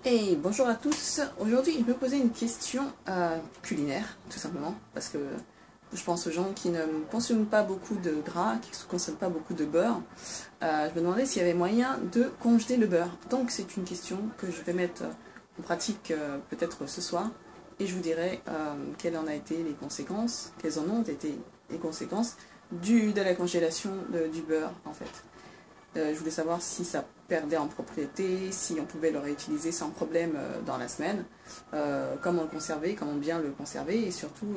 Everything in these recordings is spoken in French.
Et bonjour à tous. Aujourd'hui, je vais me poser une question culinaire, tout simplement, parce que je pense aux gens qui ne consomment pas beaucoup de gras, qui ne consomment pas beaucoup de beurre. Je me demandais s'il y avait moyen de congeler le beurre. Donc c'est une question que je vais mettre en pratique peut-être ce soir, et je vous dirai quelles en ont été les conséquences, quelles en ont été les conséquences de la congélation du beurre en fait. Je voulais savoir si ça perdait en propriété, si on pouvait le réutiliser sans problème dans la semaine, comment le conserver, comment bien le conserver, et surtout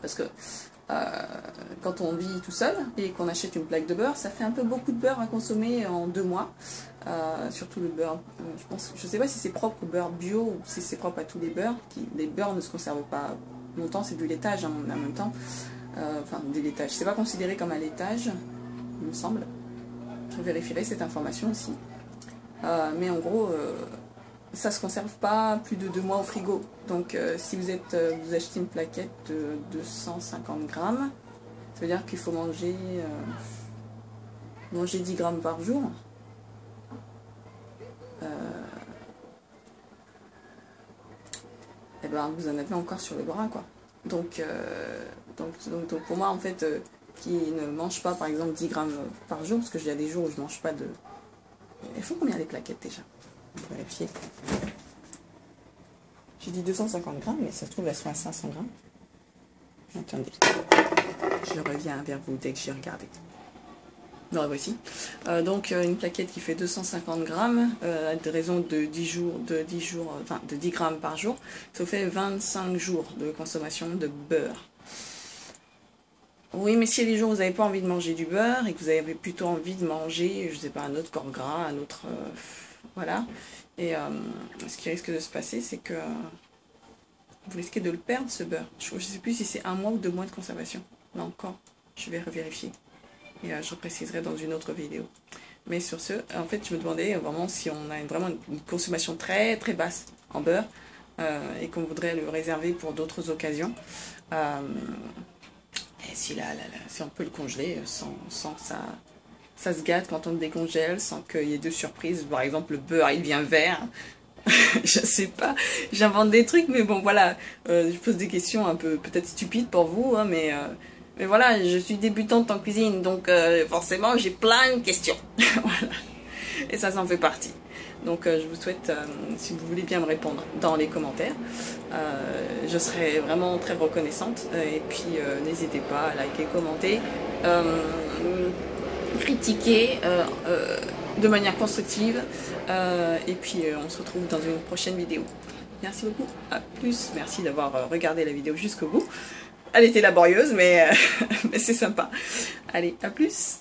parce que quand on vit tout seul et qu'on achète une plaque de beurre, ça fait un peu beaucoup de beurre à consommer en 2 mois, surtout le beurre, je ne sais pas si c'est propre au beurre bio ou si c'est propre à tous les beurres, les beurres ne se conservent pas longtemps, c'est du laitage en même temps, enfin du laitage, c'est pas considéré comme un laitage, il me semble. Je vérifierai cette information aussi. Mais en gros, ça ne se conserve pas plus de 2 mois au frigo. Donc si vous achetez une plaquette de 250 grammes, ça veut dire qu'il faut manger 10 grammes par jour. Et ben vous en avez encore sur le bras, quoi. Donc pour moi, en fait, qui ne mange pas par exemple 10 grammes par jour, parce que il y a des jours où je mange pas de... Il faut combien les plaquettes déjà? On va vérifier. J'ai dit 250 grammes, mais ça se trouve elles sont à 500 grammes. Attendez, je reviens vers vous dès que j'ai regardé. Non, voici. Donc une plaquette qui fait 250 grammes, à raison de 10 grammes par jour, ça fait 25 jours de consommation de beurre. Oui, mais si les jours où vous n'avez pas envie de manger du beurre et que vous avez plutôt envie de manger, je sais pas, un autre corps gras, un autre... voilà. Et ce qui risque de se passer, c'est que vous risquez de le perdre, ce beurre. Je ne sais plus si c'est 1 mois ou 2 mois de conservation. Là encore, je vais revérifier. Et je préciserai dans une autre vidéo. Mais sur ce, en fait, je me demandais vraiment si on a vraiment une consommation très très basse en beurre et qu'on voudrait le réserver pour d'autres occasions. Et si on peut le congeler sans que ça se gâte quand on le décongèle, sans qu'il y ait de surprises. Par exemple, le beurre, il devient vert. Je sais pas, j'invente des trucs, mais bon, voilà. Je pose des questions un peu peut-être stupides pour vous, hein, mais voilà, je suis débutante en cuisine, donc forcément, j'ai plein de questions. Voilà. Et ça fait partie. Donc je vous souhaite, si vous voulez bien me répondre dans les commentaires, je serai vraiment très reconnaissante. Et puis n'hésitez pas à liker, commenter, critiquer de manière constructive. Et puis on se retrouve dans une prochaine vidéo. Merci beaucoup, à plus, merci d'avoir regardé la vidéo jusqu'au bout. Elle était laborieuse, mais c'est sympa. Allez, à plus!